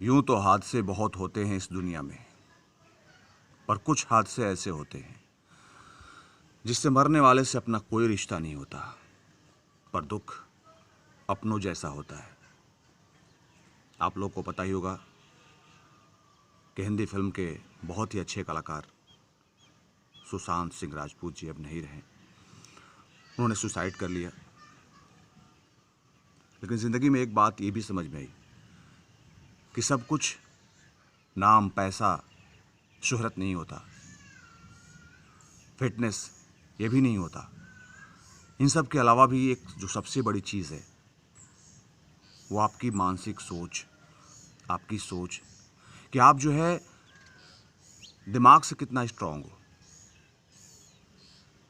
यूं तो हादसे बहुत होते हैं इस दुनिया में, पर कुछ हादसे ऐसे होते हैं जिससे मरने वाले से अपना कोई रिश्ता नहीं होता, पर दुख अपनों जैसा होता है। आप लोग को पता ही होगा कि हिंदी फिल्म के बहुत ही अच्छे कलाकार सुशांत सिंह राजपूत जी अब नहीं रहे। उन्होंने सुसाइड कर लिया। लेकिन ज़िंदगी में एक बात ये भी समझ में आई कि सब कुछ नाम, पैसा, शोहरत नहीं होता, फिटनेस ये भी नहीं होता। इन सब के अलावा भी एक जो सबसे बड़ी चीज़ है वो आपकी मानसिक सोच, आपकी सोच कि आप जो है दिमाग से कितना स्ट्रांग हो।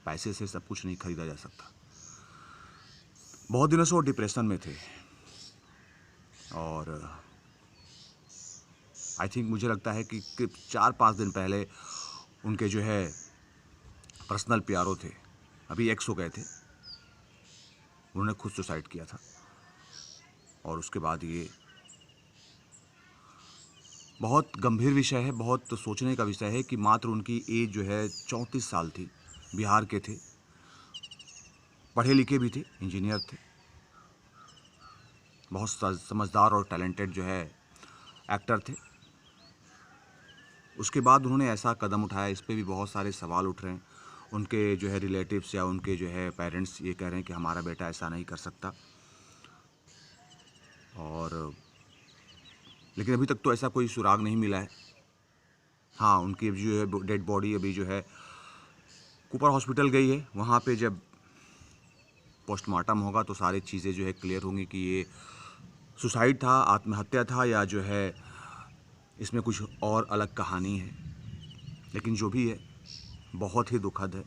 पैसे से सब कुछ नहीं खरीदा जा सकता। बहुत दिनों से वो डिप्रेशन में थे और आई थिंक मुझे लगता है कि 4-5 दिन पहले उनके जो है पर्सनल प्यारो थे, अभी एक्स हो गए थे, उन्होंने खुद सुसाइड किया था। और उसके बाद ये बहुत गंभीर विषय है, बहुत सोचने का विषय है कि मात्र उनकी एज जो है 34 साल थी। बिहार के थे, पढ़े लिखे भी थे, इंजीनियर थे, बहुत समझदार और टैलेंटेड जो है एक्टर थे। उसके बाद उन्होंने ऐसा कदम उठाया, इस पे भी बहुत सारे सवाल उठ रहे हैं। उनके जो है रिलेटिव्स या उनके जो है पेरेंट्स ये कह रहे हैं कि हमारा बेटा ऐसा नहीं कर सकता। और लेकिन अभी तक तो ऐसा कोई सुराग नहीं मिला है। हाँ, उनकी जो है डेड बॉडी अभी जो है कूपर हॉस्पिटल गई है। वहाँ पे जब पोस्टमार्टम होगा तो सारी चीज़ें जो है क्लियर होंगी कि ये सुसाइड था, आत्महत्या था, या जो है इसमें कुछ और अलग कहानी है। लेकिन जो भी है बहुत ही दुखद है।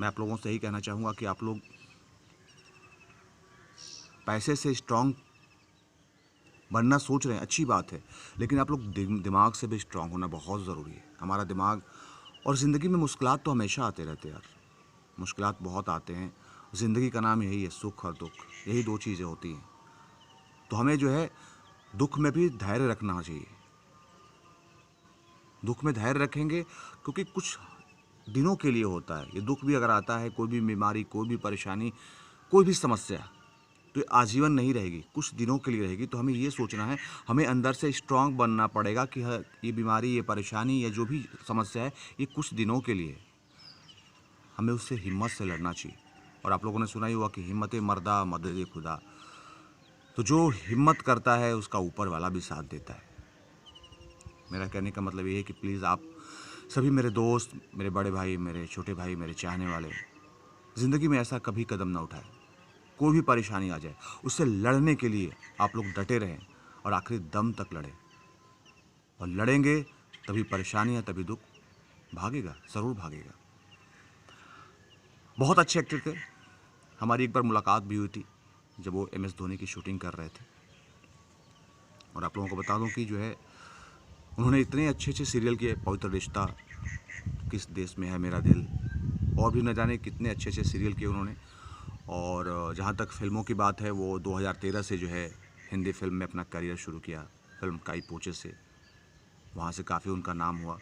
मैं आप लोगों से यही कहना चाहूँगा कि आप लोग पैसे से स्ट्रांग बनना सोच रहे हैं, अच्छी बात है, लेकिन आप लोग दिमाग से भी स्ट्रांग होना बहुत ज़रूरी है। हमारा दिमाग और ज़िंदगी में मुश्किलात तो हमेशा आते रहते हैं यार, मुश्किलात बहुत आते हैं। ज़िंदगी का नाम यही है, सुख और दुख, यही दो चीज़ें होती हैं। तो हमें जो है दुख में भी धैर्य रखना चाहिए। दुख में धैर्य रखेंगे क्योंकि कुछ दिनों के लिए होता है। ये दुख भी अगर आता है, कोई भी बीमारी, कोई भी परेशानी, कोई भी समस्या, तो ये आजीवन नहीं रहेगी, कुछ दिनों के लिए रहेगी। तो हमें ये सोचना है, हमें अंदर से स्ट्रांग बनना पड़ेगा कि ये बीमारी, ये परेशानी, ये जो भी समस्या है, ये कुछ दिनों के लिए। हमें उससे हिम्मत से लड़ना चाहिए। और आप लोगों ने सुना ही हुआ कि हिम्मत मर्दा मदद खुदा। तो जो हिम्मत करता है उसका ऊपर वाला भी साथ देता है। मेरा कहने का मतलब ये है कि प्लीज़ आप सभी मेरे दोस्त, मेरे बड़े भाई, मेरे छोटे भाई, मेरे चाहने वाले, ज़िंदगी में ऐसा कभी कदम ना उठाएं। कोई भी परेशानी आ जाए, उससे लड़ने के लिए आप लोग डटे रहें और आखिरी दम तक लड़ें। और लड़ेंगे तभी परेशानियाँ, तभी दुख भागेगा, ज़रूर भागेगा। बहुत अच्छे एक्टर थे। हमारी एक बार मुलाकात भी हुई थी जब वो MS धोनी की शूटिंग कर रहे थे। और आप लोगों को बता दूं कि जो है उन्होंने इतने अच्छे अच्छे सीरियल किए, पवित्र रिश्ता, किस देश में है मेरा दिल, और भी न जाने कितने अच्छे अच्छे सीरियल किए उन्होंने। और जहाँ तक फिल्मों की बात है, वो 2013 से जो है हिंदी फिल्म में अपना करियर शुरू किया, फिल्म काई पोचे से। वहाँ से काफ़ी उनका नाम हुआ।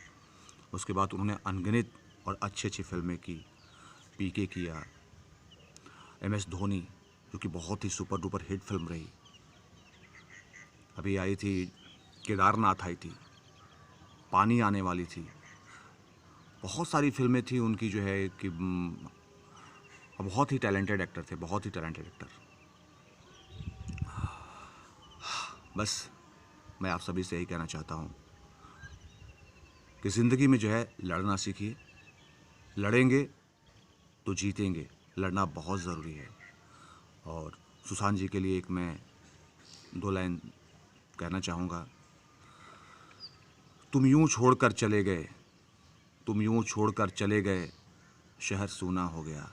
उसके बाद उन्होंने अनगिनत और अच्छी अच्छी फिल्में की, PK किया, MS धोनी जो कि बहुत ही सुपर डुपर हिट फिल्म रही। अभी आई थी केदारनाथ, आई थी, पानी आने वाली थी, बहुत सारी फिल्में थी उनकी जो है कि बहुत ही टैलेंटेड एक्टर थे, बहुत ही टैलेंटेड एक्टर। बस मैं आप सभी से यही कहना चाहता हूँ कि ज़िंदगी में जो है लड़ना सीखिए। लड़ेंगे तो जीतेंगे, लड़ना बहुत ज़रूरी है। और सुशांत जी के लिए एक मैं 2 लाइन कहना चाहूँगा। तुम यूं छोड़कर चले गए, तुम यूं छोड़कर चले गए, शहर सूना हो गया।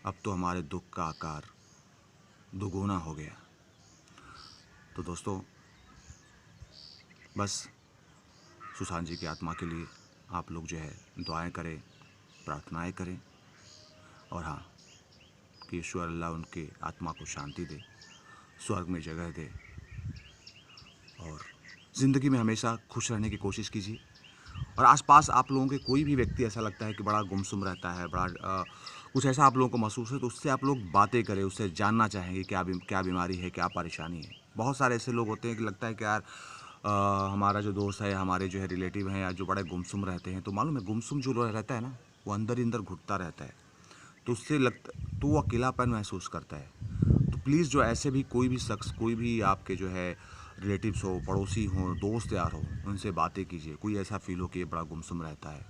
अब तो हमारे दुख का आकार दुगुना हो गया। तो दोस्तों, बस सुशांत जी की आत्मा के लिए आप लोग जो है दुआएं करें, प्रार्थनाएं करें। और हाँ, कि ईश्वर अल्लाह उनके आत्मा को शांति दे, स्वर्ग में जगह दे। और ज़िंदगी में हमेशा खुश रहने की कोशिश कीजिए। और आस-पास आप लोगों के कोई भी व्यक्ति ऐसा लगता है कि बड़ा गुमसुम रहता है, कुछ ऐसा आप लोगों को महसूस है, तो उससे आप लोग बातें करें, उससे जानना चाहेंगे क्या बीमारी है, क्या परेशानी है। बहुत सारे ऐसे लोग होते हैं कि लगता है कि यार हमारा जो दोस्त है, हमारे जो है रिलेटिव हैं या जो बड़े गुमसुम रहते हैं, तो मालूम है गुमसुम जो रहता है ना, वो अंदर ही अंदर घुटता रहता है। तो उससे लगता तो वो अकेलापन महसूस करता है। तो प्लीज़ जो ऐसे भी कोई भी शख्स, कोई भी आपके जो है रिलेटिव्स हो, पड़ोसी हों, दोस्त यार हो, उनसे बातें कीजिए। कोई ऐसा फ़ील हो कि ये बड़ा गुमसुम रहता है,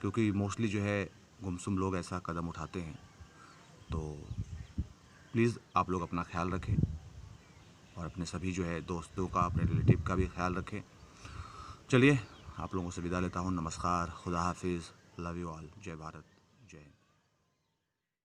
क्योंकि मोस्टली जो है गुमसुम लोग ऐसा कदम उठाते हैं। तो प्लीज़ आप लोग अपना ख़्याल रखें और अपने सभी जो है दोस्तों का, अपने रिलेटिव का भी ख़्याल रखें। चलिए, आप लोगों से विदा लेता हूँ। नमस्कार, खुदा हाफ़िज़, लव यू ऑल, जय भारत, जय हिंद।